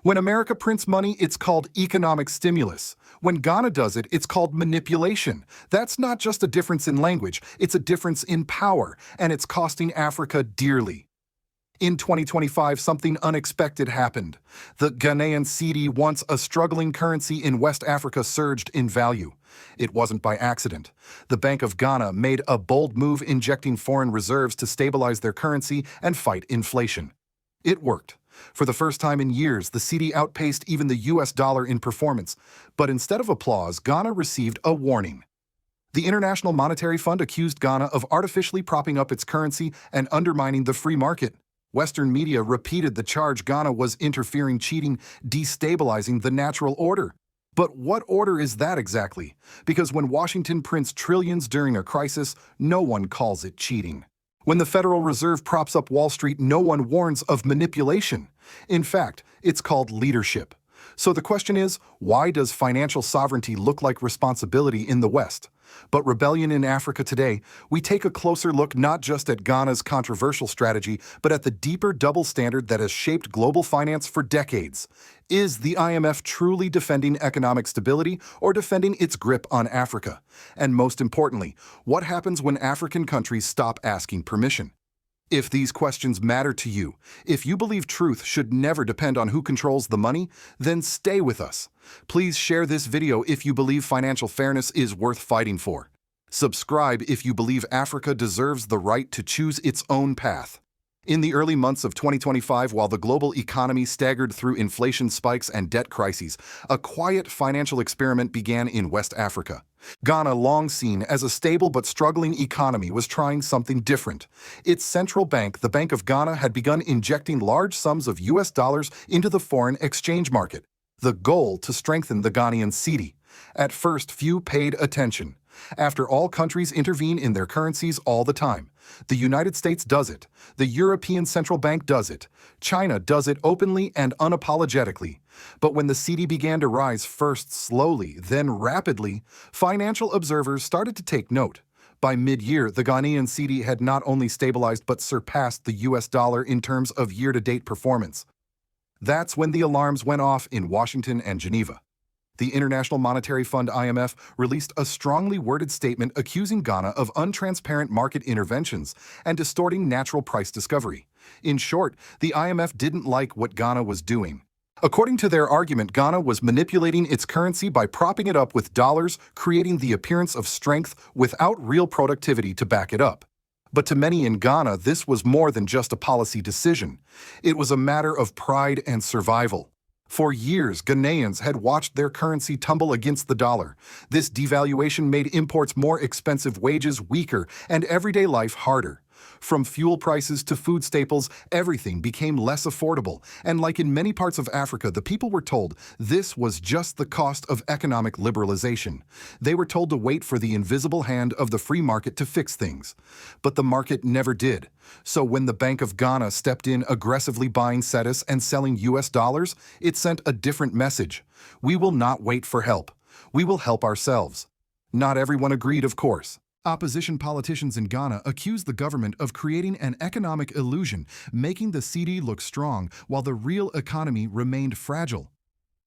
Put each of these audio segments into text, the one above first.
When America prints money, it's called economic stimulus. When Ghana does it, it's called manipulation. That's not just a difference in language, it's a difference in power, and it's costing Africa dearly. In 2025, something unexpected happened. The Ghanaian cedi, once a struggling currency in West Africa, surged in value. It wasn't by accident. The Bank of Ghana made a bold move, injecting foreign reserves to stabilize their currency and fight inflation. It worked. For the first time in years, the cedi outpaced even the US dollar in performance. But instead of applause, Ghana received a warning. The International Monetary Fund accused Ghana of artificially propping up its currency and undermining the free market. Western media repeated the charge Ghana was interfering, cheating, destabilizing the natural order. But what order is that exactly? Because when Washington prints trillions during a crisis, no one calls it cheating. When the Federal Reserve props up Wall Street, no one warns of manipulation. In fact, it's called leadership. So the question is, why does financial sovereignty look like responsibility in the West? But rebellion in Africa today, we take a closer look not just at Ghana's controversial strategy, but at the deeper double standard that has shaped global finance for decades. Is the IMF truly defending economic stability or defending its grip on Africa? And most importantly, what happens when African countries stop asking permission? If these questions matter to you, if you believe truth should never depend on who controls the money, then stay with us. Please share this video if you believe financial fairness is worth fighting for. Subscribe if you believe Africa deserves the right to choose its own path. In the early months of 2025, while the global economy staggered through inflation spikes and debt crises, a quiet financial experiment began in West Africa. Ghana, long seen as a stable but struggling economy, was trying something different. Its central bank, the Bank of Ghana, had begun injecting large sums of US dollars into the foreign exchange market. The goal to strengthen the Ghanaian cedi. At first, few paid attention. After all, countries intervene in their currencies all the time. The United States does it. The European Central Bank does it. China does it openly and unapologetically. But when the cedi began to rise, first slowly, then rapidly, financial observers started to take note. By mid-year, the Ghanaian cedi had not only stabilized but surpassed the US dollar in terms of year-to-date performance. That's when the alarms went off in Washington and Geneva. The International Monetary Fund (IMF) released a strongly worded statement accusing Ghana of untransparent market interventions and distorting natural price discovery. In short, the IMF didn't like what Ghana was doing. According to their argument, Ghana was manipulating its currency by propping it up with dollars, creating the appearance of strength without real productivity to back it up. But to many in Ghana, this was more than just a policy decision. It was a matter of pride and survival. For years, Ghanaians had watched their currency tumble against the dollar. This devaluation made imports more expensive, wages weaker, and everyday life harder. From fuel prices to food staples, everything became less affordable. And like in many parts of Africa, the people were told this was just the cost of economic liberalization. They were told to wait for the invisible hand of the free market to fix things. But the market never did. So when the Bank of Ghana stepped in, aggressively buying cedis and selling US dollars, it sent a different message. We will not wait for help. We will help ourselves. Not everyone agreed, of course. Opposition politicians in Ghana accused the government of creating an economic illusion, making the cedi look strong while the real economy remained fragile.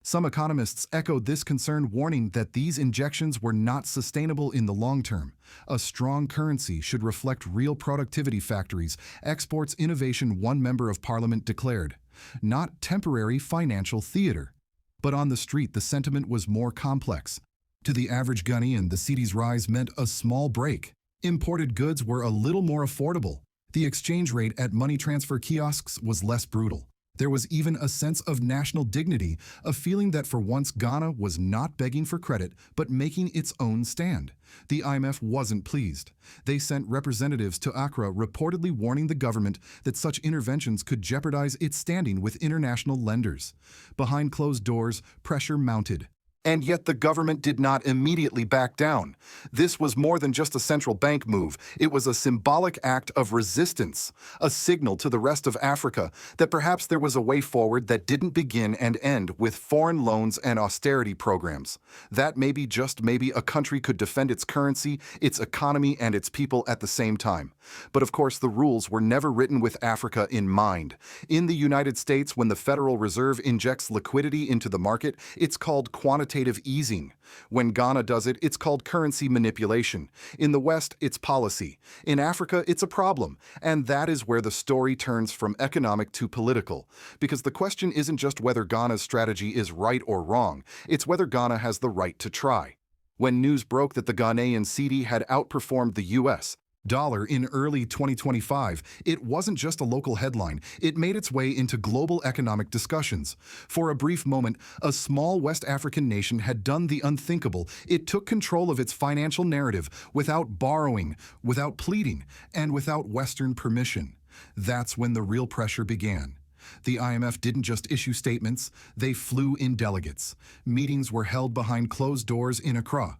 Some economists echoed this concern, warning that these injections were not sustainable in the long term. A strong currency should reflect real productivity factories, exports, innovation, one member of parliament declared, not temporary financial theater. But on the street, the sentiment was more complex. To the average Ghanaian, the cedi's rise meant a small break. Imported goods were a little more affordable. The exchange rate at money transfer kiosks was less brutal. There was even a sense of national dignity, a feeling that for once Ghana was not begging for credit, but making its own stand. The IMF wasn't pleased. They sent representatives to Accra, reportedly warning the government that such interventions could jeopardize its standing with international lenders. Behind closed doors, pressure mounted. And yet the government did not immediately back down. This was more than just a central bank move. It was a symbolic act of resistance, a signal to the rest of Africa that perhaps there was a way forward that didn't begin and end with foreign loans and austerity programs. That maybe, just maybe, a country could defend its currency, its economy, and its people at the same time. But of course, the rules were never written with Africa in mind. In the United States, when the Federal Reserve injects liquidity into the market, it's called quantitative easing. When Ghana does it, it's called currency manipulation. In the West, it's policy. In Africa, it's a problem. And that is where the story turns from economic to political. Because the question isn't just whether Ghana's strategy is right or wrong, it's whether Ghana has the right to try. When news broke that the Ghanaian cedi had outperformed the US dollar in early 2025, it wasn't just a local headline. It made its way into global economic discussions. For a brief moment, a small West African nation had done the unthinkable. It took control of its financial narrative without borrowing, without pleading, and without Western permission. That's when the real pressure began. The IMF didn't just issue statements, they flew in delegates. Meetings were held behind closed doors in Accra.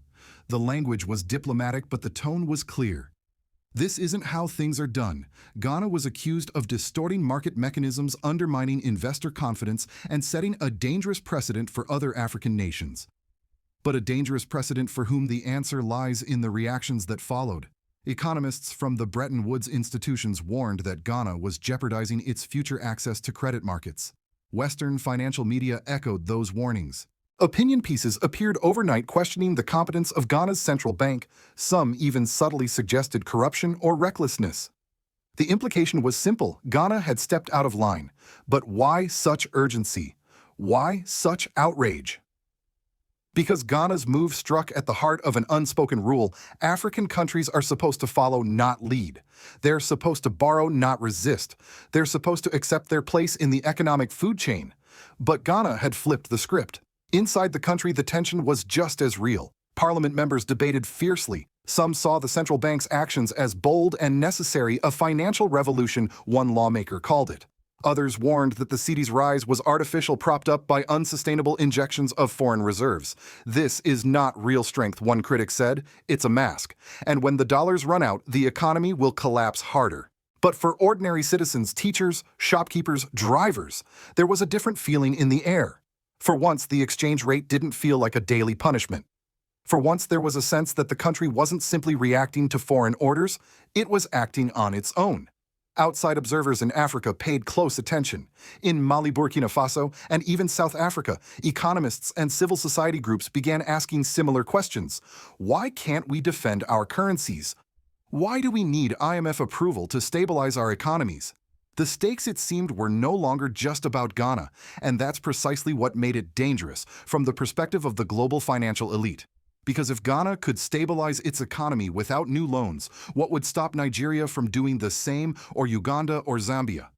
The language was diplomatic, but the tone was clear. This isn't how things are done. Ghana was accused of distorting market mechanisms, undermining investor confidence, and setting a dangerous precedent for other African nations. But a dangerous precedent for whom the answer lies in the reactions that followed. Economists from the Bretton Woods institutions warned that Ghana was jeopardizing its future access to credit markets. Western financial media echoed those warnings. Opinion pieces appeared overnight questioning the competence of Ghana's central bank. Some even subtly suggested corruption or recklessness. The implication was simple: Ghana had stepped out of line. But why such urgency? Why such outrage? Because Ghana's move struck at the heart of an unspoken rule. African countries are supposed to follow, not lead. They're supposed to borrow, not resist. They're supposed to accept their place in the economic food chain. But Ghana had flipped the script. Inside the country, the tension was just as real. Parliament members debated fiercely. Some saw the central bank's actions as bold and necessary, a financial revolution, one lawmaker called it. Others warned that the cedi's rise was artificial, propped up by unsustainable injections of foreign reserves. This is not real strength, one critic said. It's a mask. And when the dollars run out, the economy will collapse harder. But for ordinary citizens, teachers, shopkeepers, drivers, there was a different feeling in the air. For once, the exchange rate didn't feel like a daily punishment. For once, there was a sense that the country wasn't simply reacting to foreign orders, it was acting on its own. Outside observers in Africa paid close attention. In Mali, Burkina Faso, and even South Africa, economists and civil society groups began asking similar questions. Why can't we defend our currencies? Why do we need IMF approval to stabilize our economies? The stakes, it seemed, were no longer just about Ghana, and that's precisely what made it dangerous from the perspective of the global financial elite. Because if Ghana could stabilize its economy without new loans, what would stop Nigeria from doing the same, or Uganda or Zambia?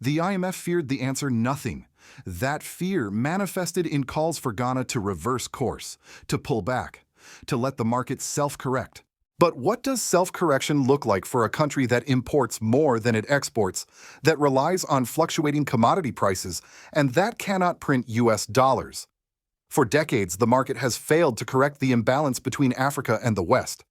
The IMF feared the answer: nothing. That fear manifested in calls for Ghana to reverse course, to pull back, to let the market self-correct. But what does self-correction look like for a country that imports more than it exports, that relies on fluctuating commodity prices, and that cannot print US dollars? For decades, the market has failed to correct the imbalance between Africa and the West.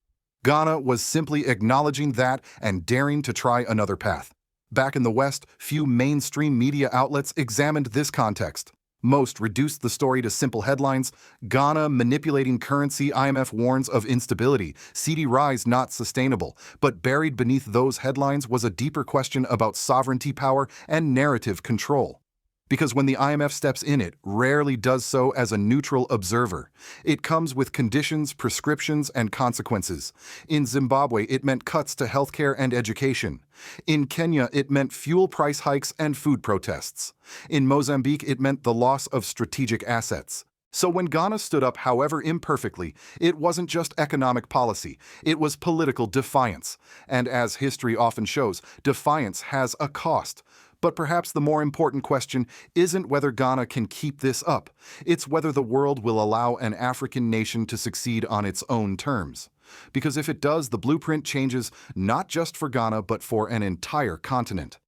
Ghana was simply acknowledging that and daring to try another path. Back in the West, few mainstream media outlets examined this context. Most reduced the story to simple headlines: Ghana manipulating currency, IMF warns of instability, cedi rise not sustainable. But buried beneath those headlines was a deeper question about sovereignty power and narrative control. Because when the IMF steps in, it rarely does so as a neutral observer. It comes with conditions, prescriptions, and consequences. In Zimbabwe, it meant cuts to healthcare and education. In Kenya, it meant fuel price hikes and food protests. In Mozambique, it meant the loss of strategic assets. So when Ghana stood up, however imperfectly, it wasn't just economic policy, it was political defiance. And as history often shows, defiance has a cost. But perhaps the more important question isn't whether Ghana can keep this up. It's whether the world will allow an African nation to succeed on its own terms. Because if it does, the blueprint changes not just for Ghana, but for an entire continent.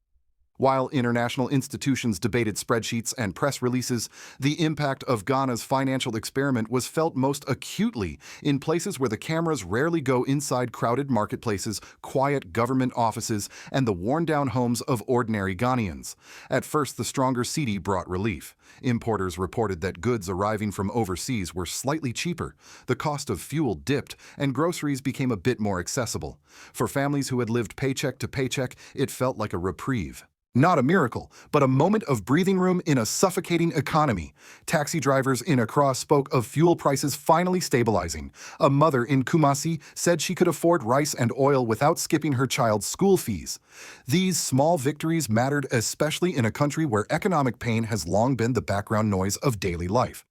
While international institutions debated spreadsheets and press releases, the impact of Ghana's financial experiment was felt most acutely in places where the cameras rarely go inside crowded marketplaces, quiet government offices, and the worn-down homes of ordinary Ghanaians. At first, the stronger cedi brought relief. Importers reported that goods arriving from overseas were slightly cheaper, the cost of fuel dipped, and groceries became a bit more accessible. For families who had lived paycheck to paycheck, it felt like a reprieve. Not a miracle, but a moment of breathing room in a suffocating economy. Taxi drivers in Accra spoke of fuel prices finally stabilizing. A mother in Kumasi said she could afford rice and oil without skipping her child's school fees. These small victories mattered especially in a country where economic pain has long been the background noise of daily life.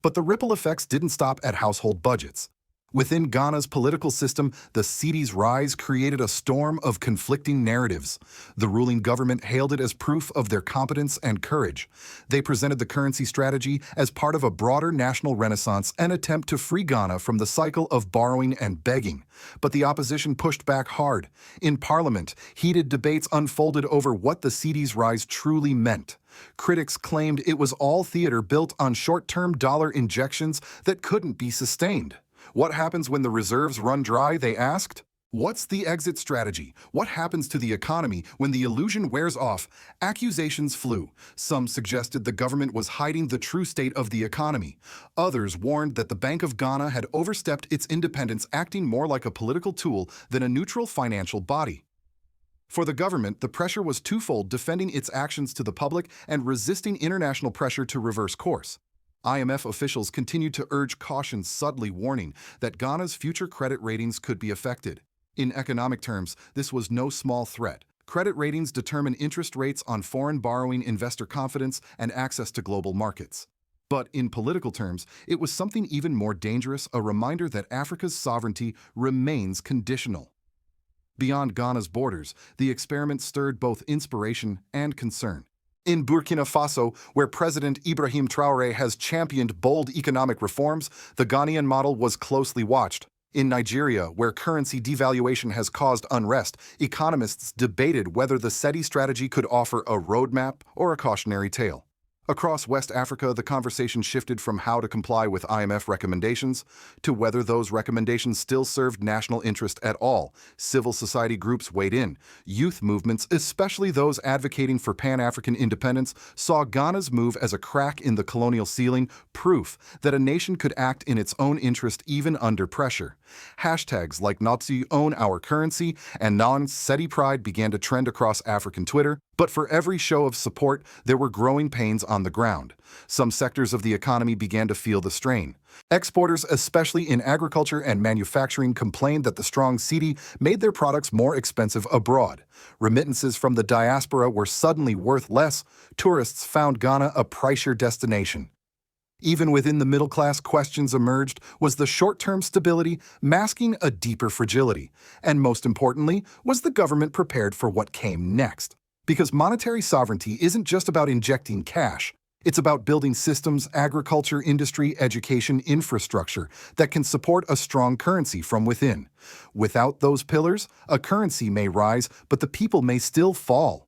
But the ripple effects didn't stop at household budgets. Within Ghana's political system, the cedi's rise created a storm of conflicting narratives. The ruling government hailed it as proof of their competence and courage. They presented the currency strategy as part of a broader national renaissance, an attempt to free Ghana from the cycle of borrowing and begging. But the opposition pushed back hard. In Parliament, heated debates unfolded over what the cedi's rise truly meant. Critics claimed it was all theater built on short-term dollar injections that couldn't be sustained. What happens when the reserves run dry, they asked? What's the exit strategy? What happens to the economy when the illusion wears off? Accusations flew. Some suggested the government was hiding the true state of the economy. Others warned that the Bank of Ghana had overstepped its independence, acting more like a political tool than a neutral financial body. For the government, the pressure was twofold: defending its actions to the public and resisting international pressure to reverse course. IMF officials continued to urge caution, subtly warning that Ghana's future credit ratings could be affected. In economic terms, this was no small threat. Credit ratings determine interest rates on foreign borrowing, investor confidence, and access to global markets. But in political terms, it was something even more dangerous, a reminder that Africa's sovereignty remains conditional. Beyond Ghana's borders, the experiment stirred both inspiration and concern. In Burkina Faso, where President Ibrahim Traoré has championed bold economic reforms, the Ghanaian model was closely watched. In Nigeria, where currency devaluation has caused unrest, economists debated whether the cedi strategy could offer a roadmap or a cautionary tale. Across West Africa, the conversation shifted from how to comply with IMF recommendations to whether those recommendations still served national interest at all. Civil society groups weighed in. Youth movements, especially those advocating for Pan-African independence, saw Ghana's move as a crack in the colonial ceiling, proof that a nation could act in its own interest even under pressure. Hashtags like Natsi Own Our Currency and Non-Cedi Pride began to trend across African Twitter, but for every show of support, there were growing pains on the ground. Some sectors of the economy began to feel the strain. Exporters, especially in agriculture and manufacturing, complained that the strong cedi made their products more expensive abroad. Remittances from the diaspora were suddenly worth less. Tourists found Ghana a pricier destination. Even within the middle class, questions emerged: was the short-term stability masking a deeper fragility? And most importantly, was the government prepared for what came next? Because monetary sovereignty isn't just about injecting cash. It's about building systems, agriculture, industry, education, infrastructure that can support a strong currency from within. Without those pillars, a currency may rise, but the people may still fall.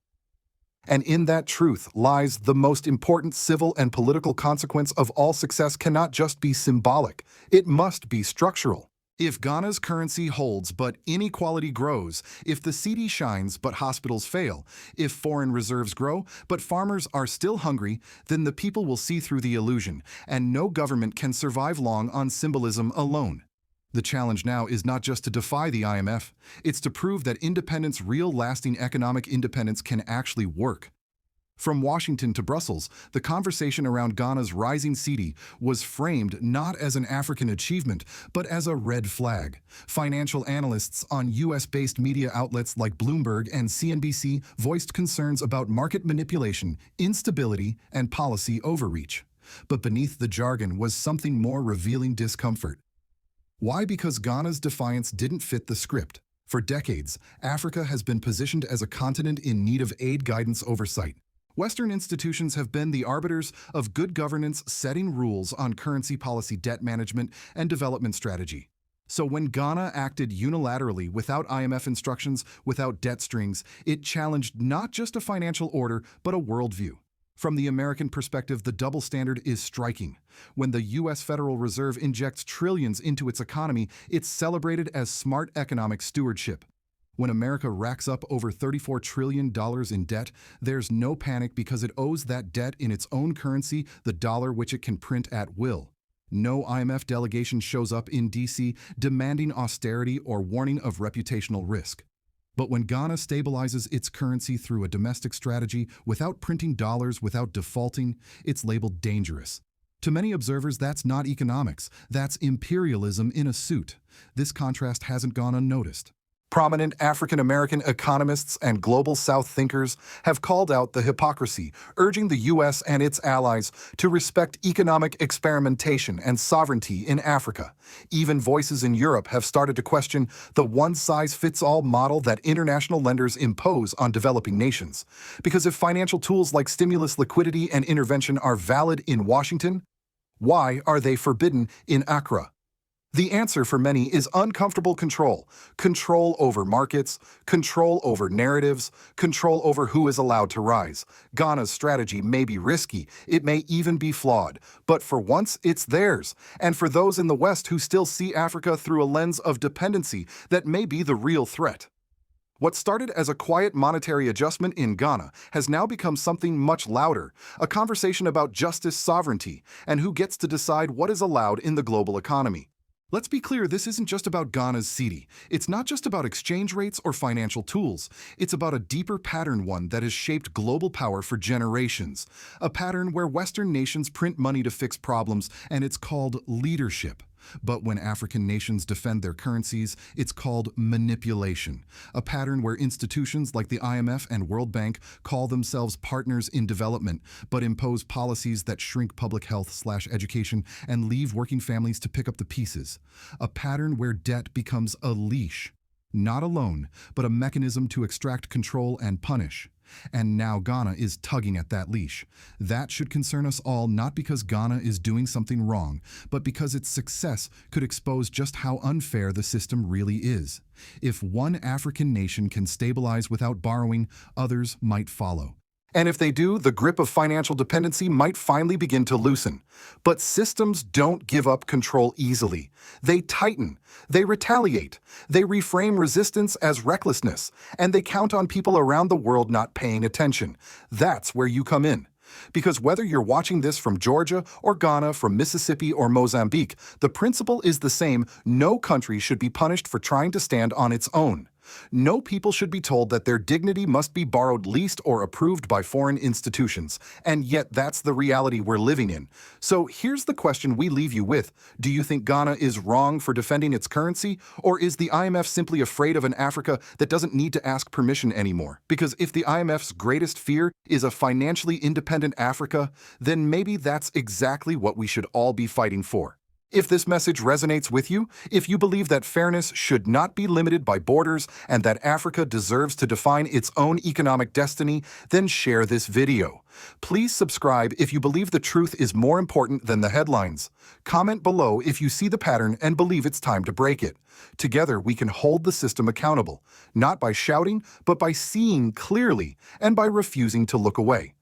And in that truth lies the most important civil and political consequence of all success. Cannot just be symbolic. It must be structural. If Ghana's currency holds but inequality grows, if the cedi shines but hospitals fail, if foreign reserves grow but farmers are still hungry, then the people will see through the illusion, and no government can survive long on symbolism alone. The challenge now is not just to defy the IMF, it's to prove that independence, real lasting economic independence, can actually work. From Washington to Brussels, the conversation around Ghana's rising cedi was framed not as an African achievement, but as a red flag. Financial analysts on US-based media outlets like Bloomberg and CNBC voiced concerns about market manipulation, instability, and policy overreach. But beneath the jargon was something more revealing: discomfort. Why? Because Ghana's defiance didn't fit the script. For decades, Africa has been positioned as a continent in need of aid, guidance, oversight. Western institutions have been the arbiters of good governance, setting rules on currency policy, debt management, and development strategy. So when Ghana acted unilaterally without IMF instructions, without debt strings, it challenged not just a financial order, but a worldview. From the American perspective, the double standard is striking. When the U.S. Federal Reserve injects trillions into its economy, it's celebrated as smart economic stewardship. When America racks up over $34 trillion in debt, there's no panic because it owes that debt in its own currency, the dollar, which it can print at will. No IMF delegation shows up in D.C. demanding austerity or warning of reputational risk. But when Ghana stabilizes its currency through a domestic strategy without printing dollars, without defaulting, it's labeled dangerous. To many observers, that's not economics, that's imperialism in a suit. This contrast hasn't gone unnoticed. Prominent African-American economists and global South thinkers have called out the hypocrisy, urging the U.S. and its allies to respect economic experimentation and sovereignty in Africa. Even voices in Europe have started to question the one-size-fits-all model that international lenders impose on developing nations. Because if financial tools like stimulus, liquidity, and intervention are valid in Washington, why are they forbidden in Accra? The answer for many is uncomfortable control. Control over markets, control over narratives, control over who is allowed to rise. Ghana's strategy may be risky, it may even be flawed, but for once it's theirs. And for those in the West who still see Africa through a lens of dependency, that may be the real threat. What started as a quiet monetary adjustment in Ghana has now become something much louder, a conversation about justice, sovereignty, and who gets to decide what is allowed in the global economy. Let's be clear, this isn't just about Ghana's cedi. It's not just about exchange rates or financial tools. It's about a deeper pattern, one that has shaped global power for generations. A pattern where Western nations print money to fix problems, and it's called leadership. But when African nations defend their currencies, it's called manipulation. A pattern where institutions like the IMF and World Bank call themselves partners in development, but impose policies that shrink public health/education and leave working families to pick up the pieces. A pattern where debt becomes a leash. Not a loan, but a mechanism to extract control and punish. And now Ghana is tugging at that leash. That should concern us all, not because Ghana is doing something wrong, but because its success could expose just how unfair the system really is. If one African nation can stabilize without borrowing, others might follow. And if they do, the grip of financial dependency might finally begin to loosen. But systems don't give up control easily. They tighten, they retaliate, they reframe resistance as recklessness, and they count on people around the world not paying attention. That's where you come in. Because whether you're watching this from Georgia or Ghana, from Mississippi or Mozambique, the principle is the same: no country should be punished for trying to stand on its own. No people should be told that their dignity must be borrowed, leased, or approved by foreign institutions. And yet that's the reality we're living in. So here's the question we leave you with. Do you think Ghana is wrong for defending its currency? Or is the IMF simply afraid of an Africa that doesn't need to ask permission anymore? Because if the IMF's greatest fear is a financially independent Africa, then maybe that's exactly what we should all be fighting for. If this message resonates with you, if you believe that fairness should not be limited by borders and that Africa deserves to define its own economic destiny, then share this video. Please subscribe if you believe the truth is more important than the headlines. Comment below if you see the pattern and believe it's time to break it. Together, we can hold the system accountable, not by shouting, but by seeing clearly and by refusing to look away.